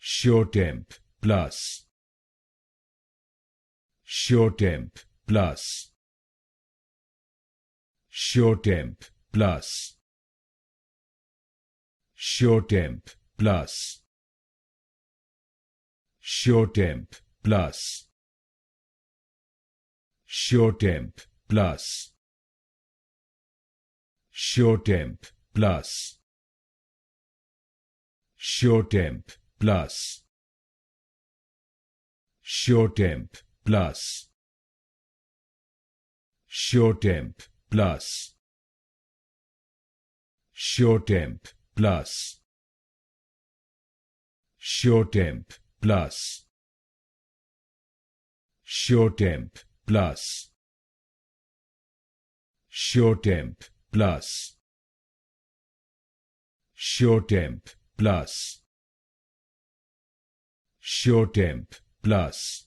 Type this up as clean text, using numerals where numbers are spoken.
SureTemp Plus. SureTemp Plus. SureTemp Plus. SureTemp Plus. SureTemp Plus. SureTemp Plus. SureTemp Plus. SureTemp Plus. SureTemp Plus. SureTemp Plus. SureTemp Plus. SureTemp Plus. SureTemp Plus. SureTemp Plus. SureTemp Plus. SureTemp Plus.